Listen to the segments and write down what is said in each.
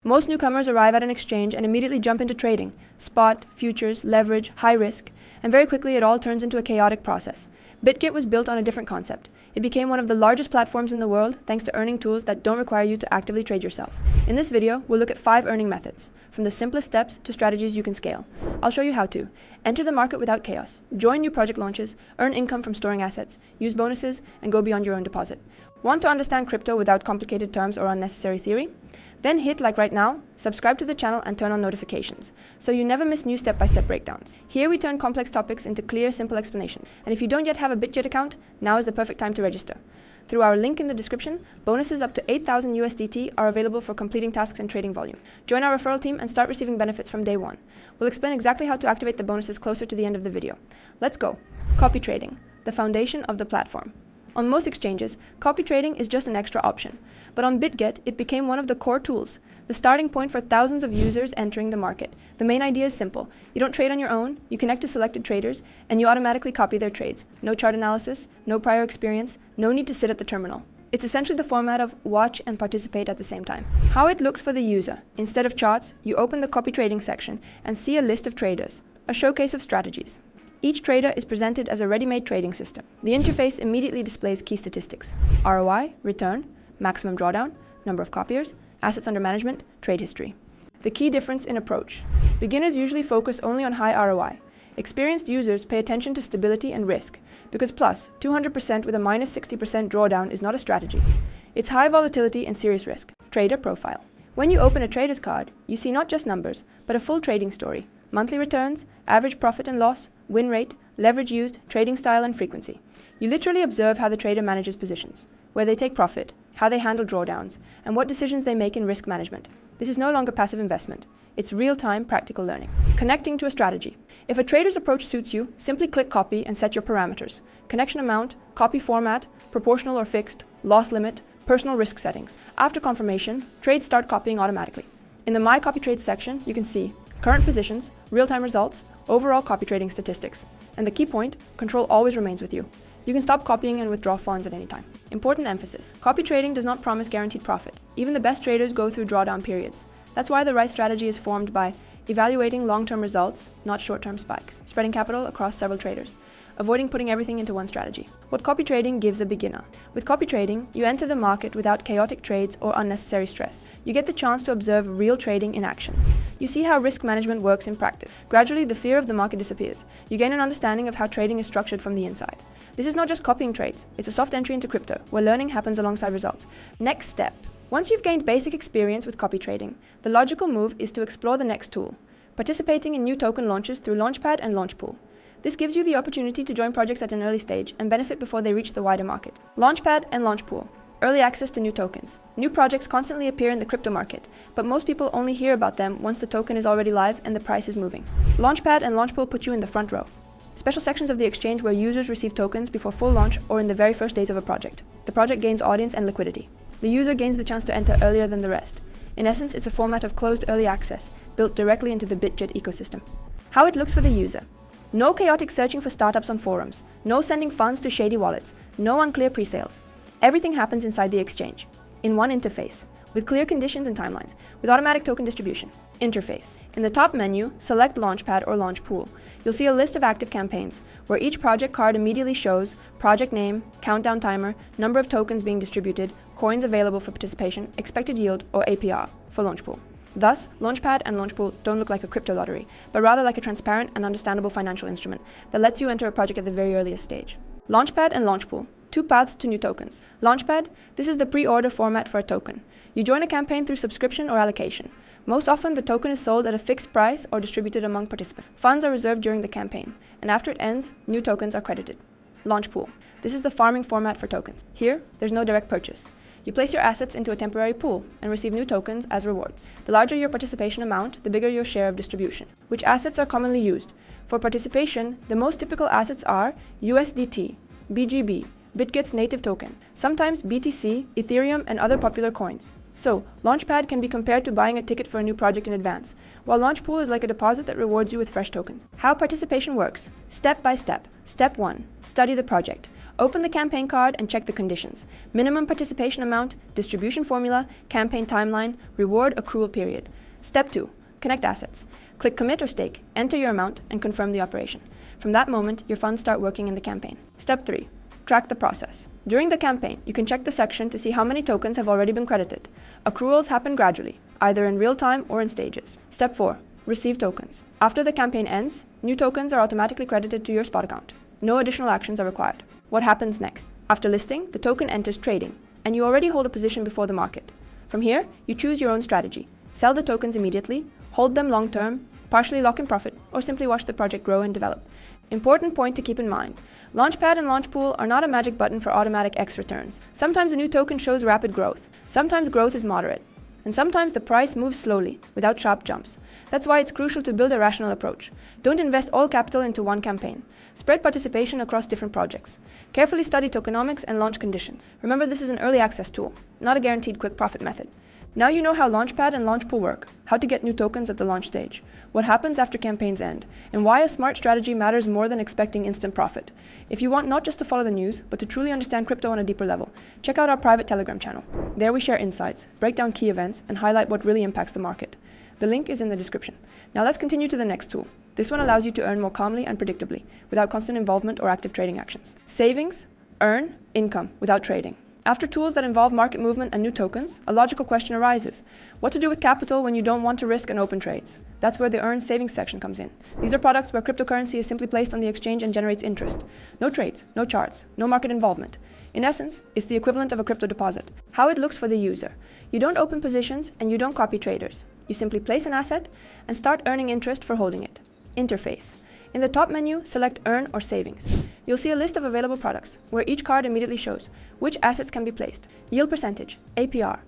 Most newcomers arrive at an exchange and immediately jump into trading, spot, futures, leverage, high risk, and very quickly it all turns into a chaotic process. Bitget was built on a different concept. It became one of the largest platforms in the world thanks to earning tools that don't require you to actively trade yourself. In this video, we'll look at 5 earning methods, from the simplest steps to strategies you can scale. I'll show you how to enter the market without chaos, join new project launches, earn income from storing assets, use bonuses, and go beyond your own deposit. Want to understand crypto without complicated terms or unnecessary theory? Then hit like right now, subscribe to the channel and turn on notifications, so you never miss new step-by-step breakdowns. Here we turn complex topics into clear, simple explanations. And if you don't yet have a Bitget account, now is the perfect time to register. Through our link in the description, bonuses up to 8,000 USDT are available for completing tasks and trading volume. Join our referral team and start receiving benefits from day one. We'll explain exactly how to activate the bonuses closer to the end of the video. Let's go. Copy trading, the foundation of the platform. On most exchanges, copy trading is just an extra option. But on Bitget, it became one of the core tools, the starting point for thousands of users entering the market. The main idea is simple. You don't trade on your own, you connect to selected traders, and you automatically copy their trades. No chart analysis, no prior experience, no need to sit at the terminal. It's essentially the format of watch and participate at the same time. How it looks for the user. Instead of charts, you open the copy trading section and see a list of traders, a showcase of strategies. Each trader is presented as a ready-made trading system. The interface immediately displays key statistics: ROI, return, maximum drawdown, number of copiers, assets under management, trade history. The key difference in approach. Beginners usually focus only on high ROI. Experienced users pay attention to stability and risk, because plus 200% with a minus 60% drawdown is not a strategy. It's high volatility and serious risk. Trader profile. When you open a trader's card, you see not just numbers, but a full trading story. Monthly returns, average profit and loss, win rate, leverage used, trading style and frequency. You literally observe how the trader manages positions, where they take profit, how they handle drawdowns, and what decisions they make in risk management. This is no longer passive investment. It's real-time practical learning. Connecting to a strategy. If a trader's approach suits you, simply click copy and set your parameters. Connection amount, copy format, proportional or fixed, loss limit, personal risk settings. After confirmation, trades start copying automatically. In the My Copy Trades section, you can see current positions, real-time results, overall copy trading statistics. And the key point, control always remains with you. You can stop copying and withdraw funds at any time. Important emphasis. Copy trading does not promise guaranteed profit. Even the best traders go through drawdown periods. That's why the right strategy is formed by evaluating long-term results, not short-term spikes, spreading capital across several traders, avoiding putting everything into one strategy. What copy trading gives a beginner. With copy trading, you enter the market without chaotic trades or unnecessary stress. You get the chance to observe real trading in action. You see how risk management works in practice. Gradually, the fear of the market disappears. You gain an understanding of how trading is structured from the inside. This is not just copying trades, it's a soft entry into crypto, where learning happens alongside results. Next step. Once you've gained basic experience with copy trading, the logical move is to explore the next tool, participating in new token launches through Launchpad and Launchpool. This gives you the opportunity to join projects at an early stage and benefit before they reach the wider market. Launchpad and Launchpool. Early access to new tokens. New projects constantly appear in the crypto market, but most people only hear about them once the token is already live and the price is moving. Launchpad and Launchpool put you in the front row. Special sections of the exchange where users receive tokens before full launch or in the very first days of a project. The project gains audience and liquidity. The user gains the chance to enter earlier than the rest. In essence, it's a format of closed early access, built directly into the Bitget ecosystem. How it looks for the user. No chaotic searching for startups on forums, no sending funds to shady wallets, no unclear pre-sales. Everything happens inside the exchange, in one interface, with clear conditions and timelines, with automatic token distribution. Interface. In the top menu, select Launchpad or Launchpool. You'll see a list of active campaigns, where each project card immediately shows project name, countdown timer, number of tokens being distributed, coins available for participation, expected yield, or APR for Launchpool. Thus, Launchpad and Launchpool don't look like a crypto lottery, but rather like a transparent and understandable financial instrument that lets you enter a project at the very earliest stage. Launchpad and Launchpool. 2 paths to new tokens. Launchpad, this is the pre-order format for a token. You join a campaign through subscription or allocation. Most often, the token is sold at a fixed price or distributed among participants. Funds are reserved during the campaign, and after it ends, new tokens are credited. Launchpool. This is the farming format for tokens. Here, there's no direct purchase. You place your assets into a temporary pool and receive new tokens as rewards. The larger your participation amount, the bigger your share of distribution. Which assets are commonly used? For participation, the most typical assets are USDT, BGB, Bitget's native token, sometimes BTC, Ethereum, and other popular coins. So, Launchpad can be compared to buying a ticket for a new project in advance, while Launchpool is like a deposit that rewards you with fresh tokens. How participation works. Step by step. Step 1. Study the project. Open the campaign card and check the conditions: minimum participation amount, distribution formula, campaign timeline, reward accrual period. Step 2. Connect assets. Click Commit or Stake, enter your amount, and confirm the operation. From that moment, your funds start working in the campaign. Step 3. Track the process. During the campaign, you can check the section to see how many tokens have already been credited. Accruals happen gradually, either in real time or in stages. Step 4. Receive tokens. After the campaign ends, new tokens are automatically credited to your spot account. No additional actions are required. What happens next? After listing, the token enters trading, and you already hold a position before the market. From here, you choose your own strategy. Sell the tokens immediately, hold them long term, partially lock in profit, or simply watch the project grow and develop. Important point to keep in mind: Launchpad and Launchpool are not a magic button for automatic X returns. Sometimes a new token shows rapid growth, sometimes growth is moderate, and sometimes the price moves slowly, without sharp jumps. That's why it's crucial to build a rational approach. Don't invest all capital into one campaign. Spread participation across different projects. Carefully study tokenomics and launch conditions. Remember, this is an early access tool, not a guaranteed quick profit method. Now you know how Launchpad and Launchpool work, how to get new tokens at the launch stage, what happens after campaigns end, and why a smart strategy matters more than expecting instant profit. If you want not just to follow the news, but to truly understand crypto on a deeper level, check out our private Telegram channel. There we share insights, break down key events, and highlight what really impacts the market. The link is in the description. Now let's continue to the next tool. This one allows you to earn more calmly and predictably, without constant involvement or active trading actions. Savings, earn, income, without trading. After tools that involve market movement and new tokens, a logical question arises: what to do with capital when you don't want to risk and open trades? That's where the Earn Savings section comes in. These are products where cryptocurrency is simply placed on the exchange and generates interest. No trades, no charts, no market involvement. In essence, it's the equivalent of a crypto deposit. How it looks for the user: you don't open positions and you don't copy traders. You simply place an asset and start earning interest for holding it. Interface. In the top menu, select Earn or Savings. You'll see a list of available products, where each card immediately shows which assets can be placed, yield percentage, APR,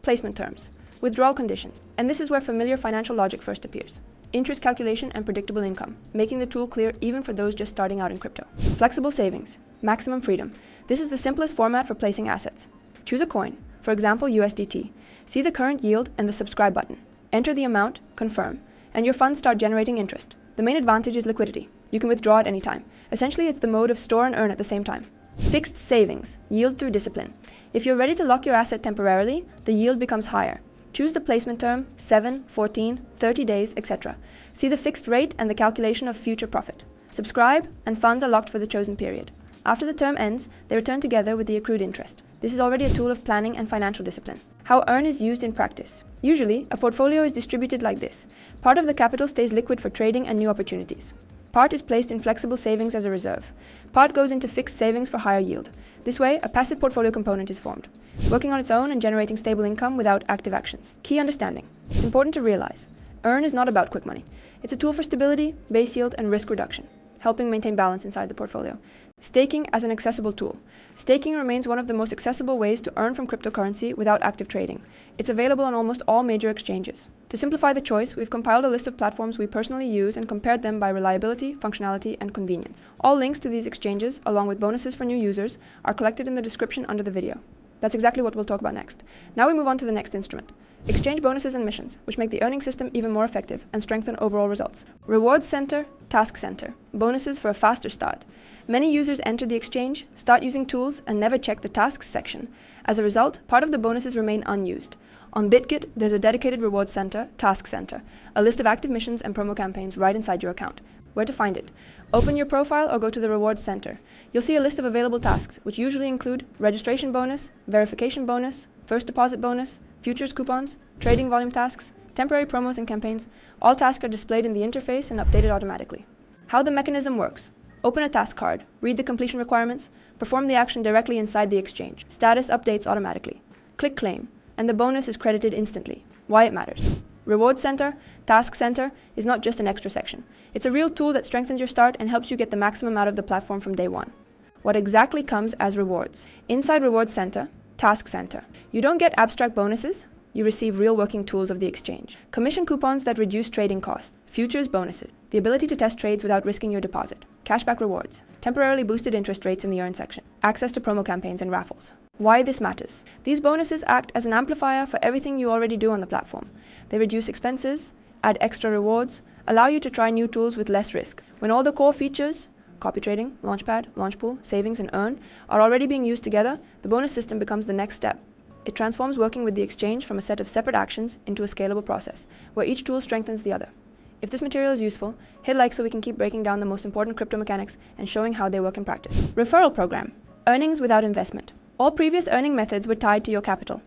placement terms, withdrawal conditions, and this is where familiar financial logic first appears: interest calculation and predictable income, making the tool clear even for those just starting out in crypto. Flexible savings, maximum freedom. This is the simplest format for placing assets. Choose a coin, for example USDT, see the current yield and the subscribe button, enter the amount, confirm, and your funds start generating interest. The main advantage is liquidity. You can withdraw at any time. Essentially, it's the mode of store and earn at the same time. Fixed savings, yield through discipline. If you're ready to lock your asset temporarily, the yield becomes higher. Choose the placement term, 7, 14, 30 days, etc. See the fixed rate and the calculation of future profit. Subscribe, and funds are locked for the chosen period. After the term ends, they return together with the accrued interest. This is already a tool of planning and financial discipline. How Earn is used in practice. Usually, a portfolio is distributed like this. Part of the capital stays liquid for trading and new opportunities. Part is placed in flexible savings as a reserve. Part goes into fixed savings for higher yield. This way, a passive portfolio component is formed, working on its own and generating stable income without active actions. Key understanding. It's important to realize: Earn is not about quick money. It's a tool for stability, base yield, and risk reduction, helping maintain balance inside the portfolio. Staking as an accessible tool. Staking remains one of the most accessible ways to earn from cryptocurrency without active trading. It's available on almost all major exchanges. To simplify the choice, we've compiled a list of platforms we personally use and compared them by reliability, functionality, and convenience. All links to these exchanges, along with bonuses for new users, are collected in the description under the video. That's exactly what we'll talk about next. Now we move on to the next instrument: exchange bonuses and missions, which make the earning system even more effective and strengthen overall results. Rewards Center, Task Center, bonuses for a faster start. Many users enter the exchange, start using tools, and never check the tasks section. As a result, part of the bonuses remain unused. On Bitget, there's a dedicated Rewards Center, Task Center, a list of active missions and promo campaigns right inside your account. Where to find it? Open your profile or go to the Rewards Center. You'll see a list of available tasks, which usually include registration bonus, verification bonus, first deposit bonus, futures coupons, trading volume tasks, temporary promos and campaigns. All tasks are displayed in the interface and updated automatically. How the mechanism works: open a task card, read the completion requirements, perform the action directly inside the exchange. Status updates automatically. Click Claim, and the bonus is credited instantly. Why it matters. Reward Center, Task Center is not just an extra section. It's a real tool that strengthens your start and helps you get the maximum out of the platform from day one. What exactly comes as rewards? Inside Reward Center, Task Center, you don't get abstract bonuses, you receive real working tools of the exchange. Commission coupons that reduce trading costs, futures bonuses, the ability to test trades without risking your deposit, cashback rewards, temporarily boosted interest rates in the Earn section, access to promo campaigns and raffles. Why this matters? These bonuses act as an amplifier for everything you already do on the platform. They reduce expenses, add extra rewards, allow you to try new tools with less risk. When all the core features, copy trading, Launchpad, Launchpool, savings, and earn, are already being used together, the bonus system becomes the next step. It transforms working with the exchange from a set of separate actions into a scalable process, where each tool strengthens the other. If this material is useful, hit like so we can keep breaking down the most important crypto mechanics and showing how they work in practice. Referral program. Earnings without investment. All previous earning methods were tied to your capital.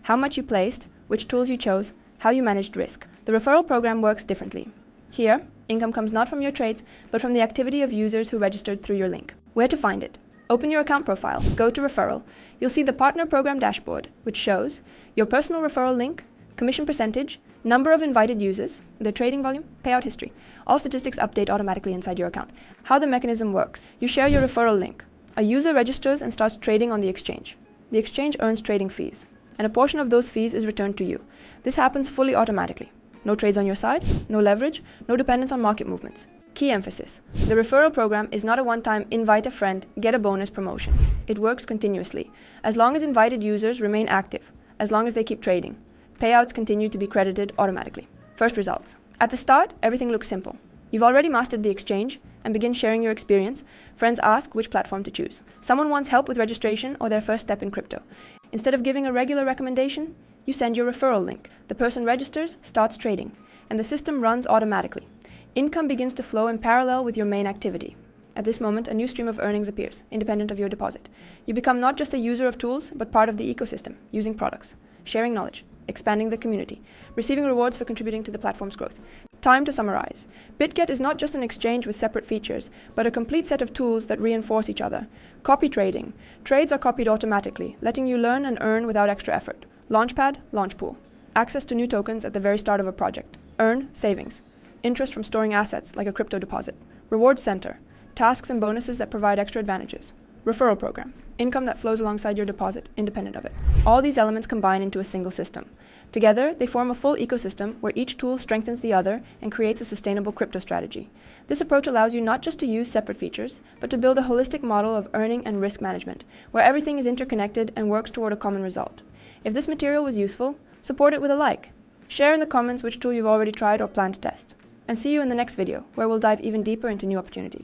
How much you placed, which tools you chose, how you managed risk. The referral program works differently. Here, income comes not from your trades, but from the activity of users who registered through your link. Where to find it? Open your account profile, go to Referral. You'll see the Partner Program dashboard, which shows your personal referral link, commission percentage, number of invited users, the trading volume, payout history. All statistics update automatically inside your account. How the mechanism works. You share your referral link. A user registers and starts trading on the exchange. The exchange earns trading fees, and a portion of those fees is returned to you. This happens fully automatically. No trades on your side, no leverage, no dependence on market movements. Key emphasis. The referral program is not a one-time invite a friend, get a bonus promotion. It works continuously, as long as invited users remain active, as long as they keep trading. Payouts continue to be credited automatically. First results. At the start, everything looks simple. You've already mastered the exchange and begin sharing your experience. Friends ask which platform to choose. Someone wants help with registration or their first step in crypto. Instead of giving a regular recommendation, you send your referral link. The person registers, starts trading, and the system runs automatically. Income begins to flow in parallel with your main activity. At this moment, a new stream of earnings appears, independent of your deposit. You become not just a user of tools, but part of the ecosystem, using products, sharing knowledge, expanding the community, receiving rewards for contributing to the platform's growth. Time to summarize. Bitget is not just an exchange with separate features, but a complete set of tools that reinforce each other. Copy trading. Trades are copied automatically, letting you learn and earn without extra effort. Launchpad, Launchpool. Access to new tokens at the very start of a project. Earn, savings. Interest from storing assets like a crypto deposit. Reward center. Tasks and bonuses that provide extra advantages. Referral program. Income that flows alongside your deposit, independent of it. All these elements combine into a single system. Together, they form a full ecosystem where each tool strengthens the other and creates a sustainable crypto strategy. This approach allows you not just to use separate features, but to build a holistic model of earning and risk management, where everything is interconnected and works toward a common result. If this material was useful, support it with a like. Share in the comments which tool you've already tried or plan to test. And see you in the next video, where we'll dive even deeper into new opportunities.